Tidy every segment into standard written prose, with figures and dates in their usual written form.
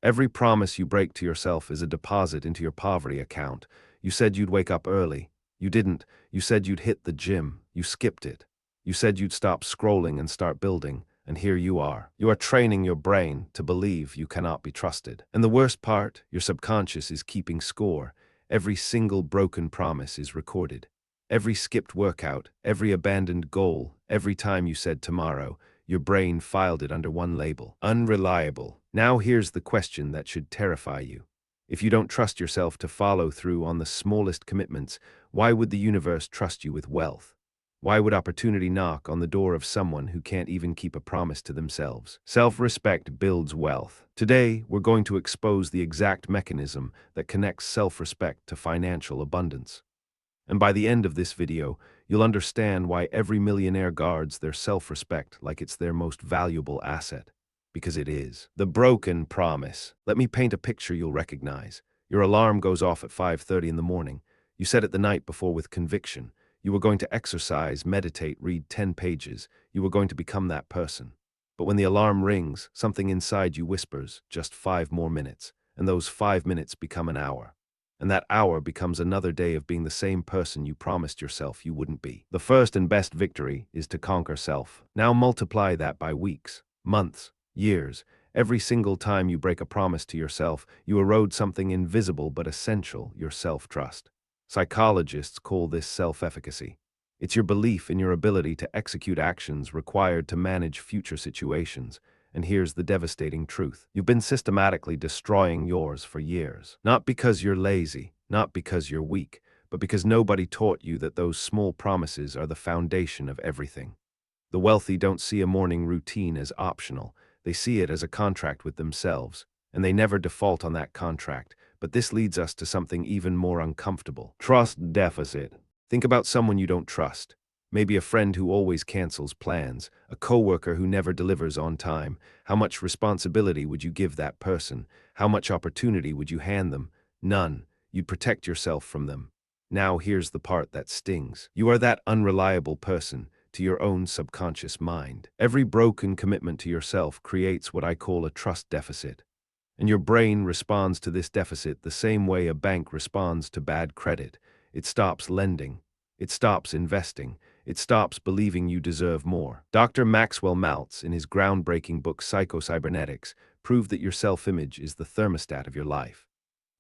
Every promise you break to yourself is a deposit into your poverty account. You said you'd wake up early. You didn't. You said you'd hit the gym. You skipped it. You said you'd stop scrolling and start building. And here you are. You are training your brain to believe you cannot be trusted. And the worst part, your subconscious is keeping score. Every single broken promise is recorded. Every skipped workout, every abandoned goal, every time you said tomorrow, your brain filed it under one label: unreliable. Now here's the question that should terrify you. If you don't trust yourself to follow through on the smallest commitments, why would the universe trust you with wealth? Why would opportunity knock on the door of someone who can't even keep a promise to themselves? Self-respect builds wealth. Today, we're going to expose the exact mechanism that connects self-respect to financial abundance. And by the end of this video, you'll understand why every millionaire guards their self-respect like it's their most valuable asset. Because it is. The broken promise. Let me paint a picture you'll recognize. Your alarm goes off at 5:30 in the morning. You said it the night before with conviction. You were going to exercise, meditate, read 10 pages. You were going to become that person. But when the alarm rings, something inside you whispers, just 5 more minutes. And those 5 minutes become an hour. And that hour becomes another day of being the same person you promised yourself you wouldn't be. The first and best victory is to conquer self. Now multiply that by weeks, months, years. Every single time you break a promise to yourself, you erode something invisible but essential: your self-trust. Psychologists call this self-efficacy. It's your belief in your ability to execute actions required to manage future situations. And here's the devastating truth. You've been systematically destroying yours for years. Not because you're lazy, not because you're weak, but because nobody taught you that those small promises are the foundation of everything. The wealthy don't see a morning routine as optional. They see it as a contract with themselves, and they never default on that contract. But this leads us to something even more uncomfortable: trust deficit. Think about someone you don't trust. Maybe a friend who always cancels plans, a coworker who never delivers on time. How much responsibility would you give that person? How much opportunity would you hand them? None. You'd protect yourself from them. Now here's the part that stings. You are that unreliable person to your own subconscious mind. Every broken commitment to yourself creates what I call a trust deficit. And your brain responds to this deficit the same way a bank responds to bad credit. It stops lending. It stops investing. It stops believing you deserve more. Dr. Maxwell Maltz, in his groundbreaking book Psycho-Cybernetics, proved that your self-image is the thermostat of your life.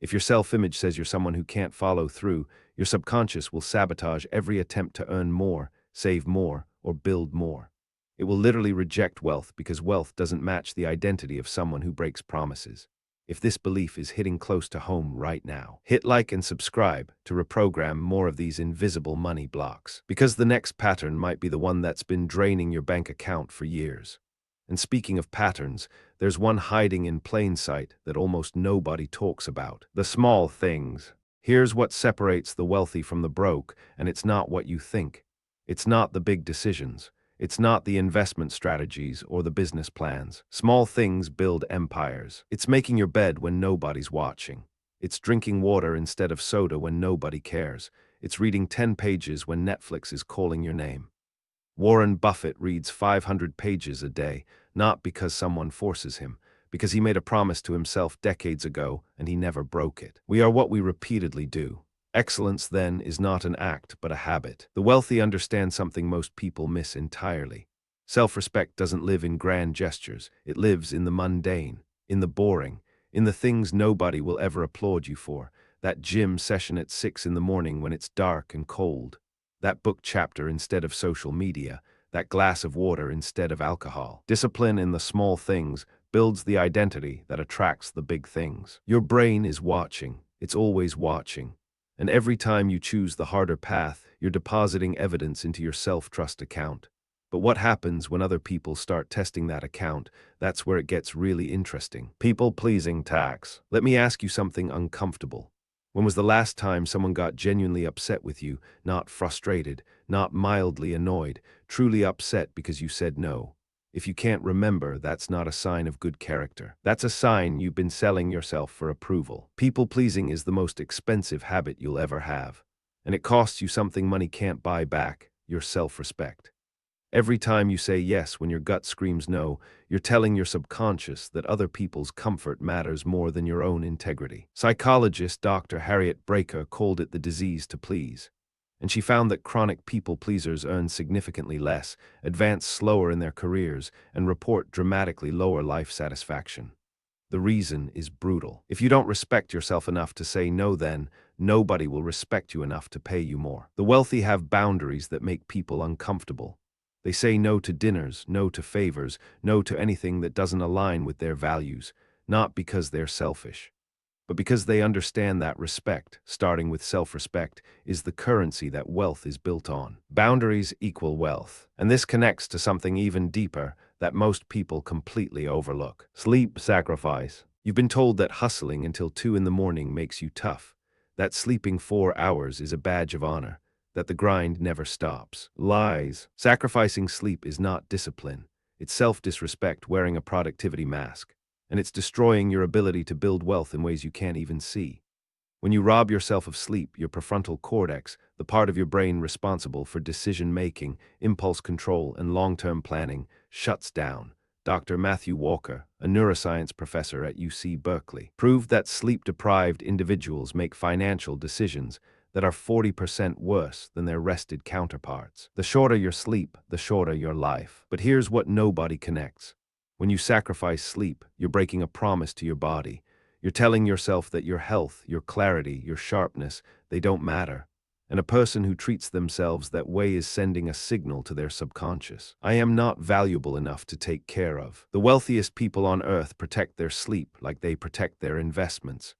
If your self-image says you're someone who can't follow through, your subconscious will sabotage every attempt to earn more, save more, or build more. It will literally reject wealth because wealth doesn't match the identity of someone who breaks promises. If this belief is hitting close to home right now, hit like and subscribe to reprogram more of these invisible money blocks. Because the next pattern might be the one that's been draining your bank account for years. And speaking of patterns, there's one hiding in plain sight that almost nobody talks about: the small things. Here's what separates the wealthy from the broke, and it's not what you think. It's not the big decisions. It's not the investment strategies or the business plans. Small things build empires. It's making your bed when nobody's watching. It's drinking water instead of soda when nobody cares. It's reading 10 pages when Netflix is calling your name. Warren Buffett reads 500 pages a day, not because someone forces him, because he made a promise to himself decades ago and he never broke it. We are what we repeatedly do. Excellence, then, is not an act, but a habit. The wealthy understand something most people miss entirely. Self-respect doesn't live in grand gestures. It lives in the mundane, in the boring, in the things nobody will ever applaud you for. That gym session at 6 in the morning when it's dark and cold. That book chapter instead of social media. That glass of water instead of alcohol. Discipline in the small things builds the identity that attracts the big things. Your brain is watching. It's always watching. And every time you choose the harder path, you're depositing evidence into your self-trust account. But what happens when other people start testing that account? That's where it gets really interesting. People-pleasing tax. Let me ask you something uncomfortable. When was the last time someone got genuinely upset with you, not frustrated, not mildly annoyed, truly upset because you said no? If you can't remember, that's not a sign of good character. That's a sign you've been selling yourself for approval. People-pleasing is the most expensive habit you'll ever have. And it costs you something money can't buy back: your self-respect. Every time you say yes when your gut screams no, you're telling your subconscious that other people's comfort matters more than your own integrity. Psychologist Dr. Harriet Breaker called it the disease to please. And she found that chronic people pleasers earn significantly less, advance slower in their careers, and report dramatically lower life satisfaction. The reason is brutal. If you don't respect yourself enough to say no, then nobody will respect you enough to pay you more. The wealthy have boundaries that make people uncomfortable. They say no to dinners, no to favors, no to anything that doesn't align with their values, not because they're selfish, but because they understand that respect, starting with self-respect, is the currency that wealth is built on. Boundaries equal wealth. And this connects to something even deeper that most people completely overlook. Sleep sacrifice. You've been told that hustling until 2 in the morning makes you tough, that sleeping 4 hours is a badge of honor, that the grind never stops. Lies. Sacrificing sleep is not discipline. It's self-disrespect wearing a productivity mask. And it's destroying your ability to build wealth in ways you can't even see. When you rob yourself of sleep, your prefrontal cortex, the part of your brain responsible for decision-making, impulse control, and long-term planning, shuts down. Dr. Matthew Walker, a neuroscience professor at UC Berkeley, proved that sleep-deprived individuals make financial decisions that are 40% worse than their rested counterparts. The shorter your sleep, the shorter your life. But here's what nobody connects. When you sacrifice sleep, you're breaking a promise to your body. You're telling yourself that your health, your clarity, your sharpness, they don't matter. And a person who treats themselves that way is sending a signal to their subconscious. I am not valuable enough to take care of. The wealthiest people on earth protect their sleep like they protect their investments,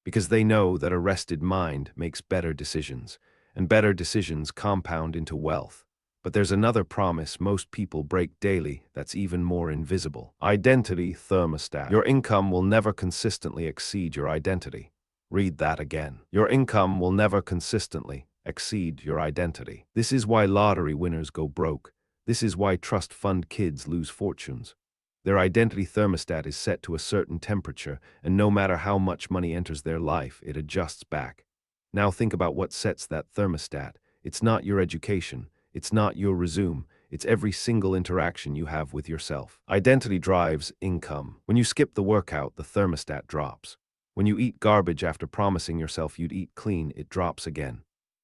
because they know that a rested mind makes better decisions, and better decisions compound into wealth. But there's another promise most people break daily that's even more invisible. Identity thermostat. Your income will never consistently exceed your identity. Read that again. Your income will never consistently exceed your identity. This is why lottery winners go broke. This is why trust fund kids lose fortunes. Their identity thermostat is set to a certain temperature, and no matter how much money enters their life, it adjusts back. Now think about what sets that thermostat. It's not your education. It's not your resume. It's every single interaction you have with yourself. Identity drives income. When you skip the workout, the thermostat drops. When you eat garbage after promising yourself you'd eat clean, it drops again.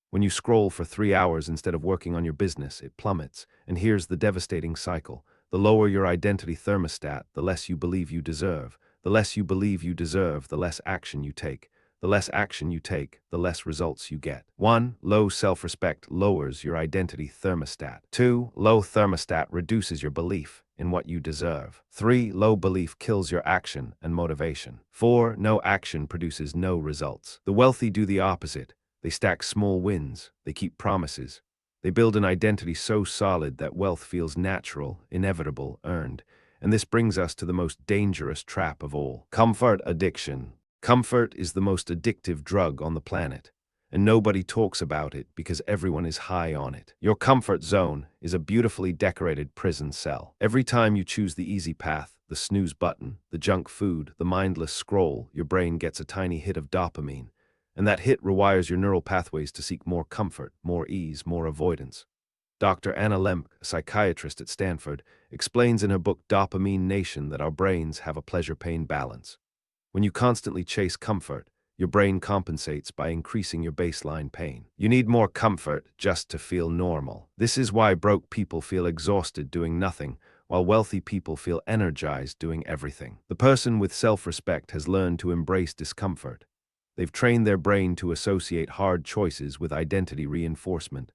When you scroll for 3 hours instead of working on your business, it plummets. And here's the devastating cycle. The lower your identity thermostat, the less you believe you deserve. The less you believe you deserve, the less action you take. The less action you take, the less results you get. 1. Low self-respect lowers your identity thermostat. 2. Low thermostat reduces your belief in what you deserve. 3. Low belief kills your action and motivation. 4. No action produces no results. The wealthy do the opposite. They stack small wins. They keep promises. They build an identity so solid that wealth feels natural, inevitable, earned. And this brings us to the most dangerous trap of all: comfort addiction. Comfort is the most addictive drug on the planet, and nobody talks about it because everyone is high on it. Your comfort zone is a beautifully decorated prison cell. Every time you choose the easy path, the snooze button, the junk food, the mindless scroll, your brain gets a tiny hit of dopamine, and that hit rewires your neural pathways to seek more comfort, more ease, more avoidance. Dr. Anna Lemke, a psychiatrist at Stanford, explains in her book Dopamine Nation that our brains have a pleasure-pain balance. When you constantly chase comfort, your brain compensates by increasing your baseline pain. You need more comfort just to feel normal. This is why broke people feel exhausted doing nothing, while wealthy people feel energized doing everything. The person with self-respect has learned to embrace discomfort. They've trained their brain to associate hard choices with identity reinforcement.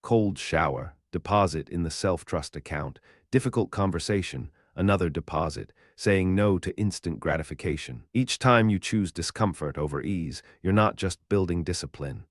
Cold shower, deposit in the self-trust account, difficult conversation, another deposit, saying no to instant gratification. Each time you choose discomfort over ease, you're not just building discipline.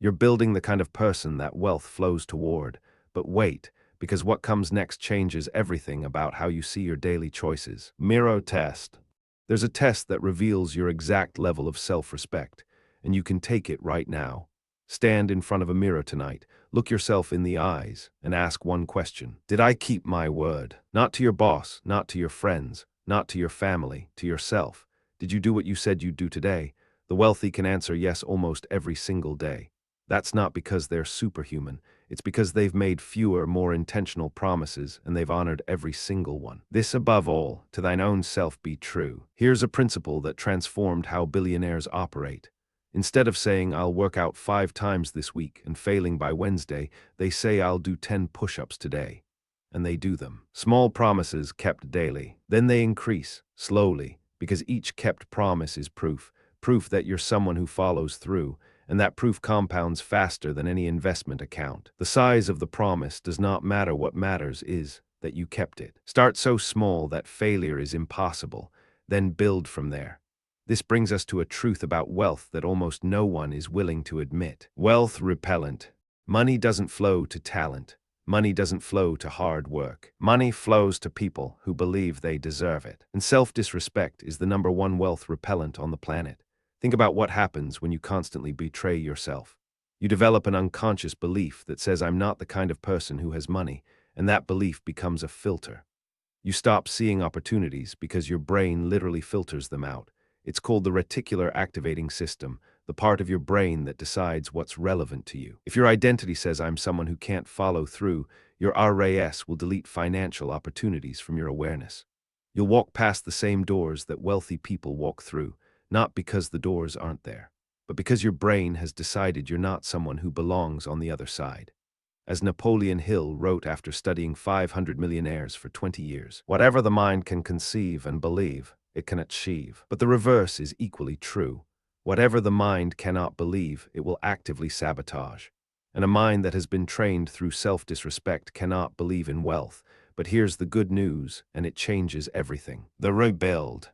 You're building the kind of person that wealth flows toward. But wait, because what comes next changes everything about how you see your daily choices. Mirror test. There's a test that reveals your exact level of self-respect, and you can take it right now. Stand in front of a mirror tonight, look yourself in the eyes, and ask one question. Did I keep my word? Not to your boss, not to your friends, not to your family, to yourself. Did you do what you said you'd do today? The wealthy can answer yes almost every single day. That's not because they're superhuman. It's because they've made fewer, more intentional promises, and they've honored every single one. This above all, to thine own self be true. Here's a principle that transformed how billionaires operate. Instead of saying, I'll work out 5 times this week and failing by Wednesday, they say, I'll do 10 push-ups today. And they do them. Small promises kept daily. Then they increase, slowly, because each kept promise is proof that you're someone who follows through, and that proof compounds faster than any investment account. The size of the promise does not matter. What matters is that you kept it. Start so small that failure is impossible, then build from there. This brings us to a truth about wealth that almost no one is willing to admit. Wealth repellent. Money doesn't flow to talent. Money doesn't flow to hard work. Money flows to people who believe they deserve it. And self-disrespect is the #1 wealth repellent on the planet. Think about what happens when you constantly betray yourself. You develop an unconscious belief that says, I'm not the kind of person who has money, and that belief becomes a filter. You stop seeing opportunities because your brain literally filters them out. It's called the reticular activating system, the part of your brain that decides what's relevant to you. If your identity says, I'm someone who can't follow through, your RAS will delete financial opportunities from your awareness. You'll walk past the same doors that wealthy people walk through, not because the doors aren't there, but because your brain has decided you're not someone who belongs on the other side. As Napoleon Hill wrote after studying 500 millionaires for 20 years, whatever the mind can conceive and believe, it can achieve. But the reverse is equally true. Whatever the mind cannot believe, it will actively sabotage. And a mind that has been trained through self-disrespect cannot believe in wealth. But here's the good news, and it changes everything. The rebuild.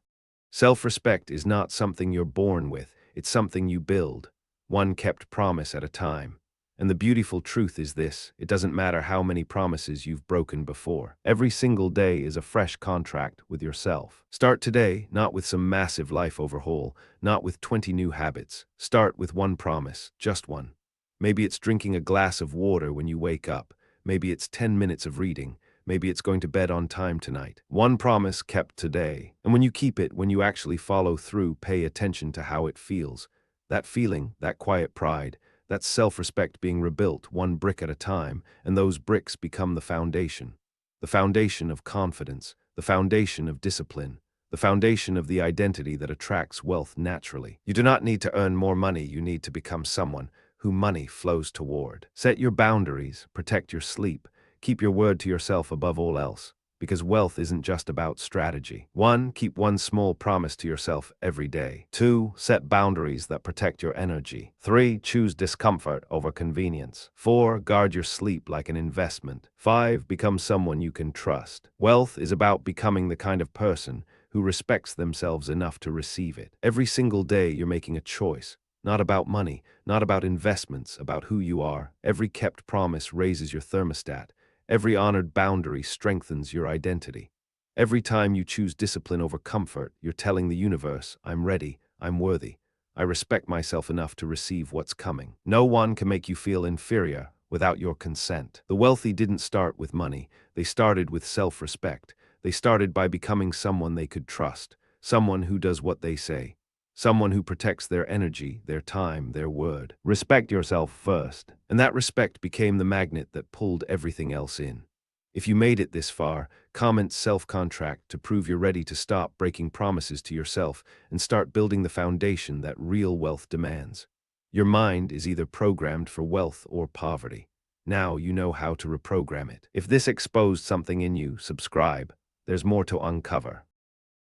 Self-respect is not something you're born with, it's something you build, one kept promise at a time. And the beautiful truth is this, it doesn't matter how many promises you've broken before. Every single day is a fresh contract with yourself. Start today, not with some massive life overhaul, not with 20 new habits. Start with one promise, just one. Maybe it's drinking a glass of water when you wake up. Maybe it's 10 minutes of reading. Maybe it's going to bed on time tonight. One promise kept today. And when you keep it, when you actually follow through, pay attention to how it feels. That feeling, that quiet pride, that's self-respect being rebuilt one brick at a time, and those bricks become the foundation. The foundation of confidence, the foundation of discipline, the foundation of the identity that attracts wealth naturally. You do not need to earn more money, you need to become someone who money flows toward. Set your boundaries, protect your sleep, keep your word to yourself above all else. Because wealth isn't just about strategy. 1. Keep one small promise to yourself every day. 2. Set boundaries that protect your energy. 3. Choose discomfort over convenience. 4. Guard your sleep like an investment. 5. Become someone you can trust. Wealth is about becoming the kind of person who respects themselves enough to receive it. Every single day you're making a choice. Not about money, not about investments, about who you are. Every kept promise raises your thermostat. Every honored boundary strengthens your identity. Every time you choose discipline over comfort, you're telling the universe, I'm ready, I'm worthy. I respect myself enough to receive what's coming. No one can make you feel inferior without your consent. The wealthy didn't start with money. They started with self-respect. They started by becoming someone they could trust, someone who does what they say, someone who protects their energy, their time, their word. Respect yourself first. And that respect became the magnet that pulled everything else in. If you made it this far, comment self-contract to prove you're ready to stop breaking promises to yourself and start building the foundation that real wealth demands. Your mind is either programmed for wealth or poverty. Now you know how to reprogram it. If this exposed something in you, subscribe. There's more to uncover.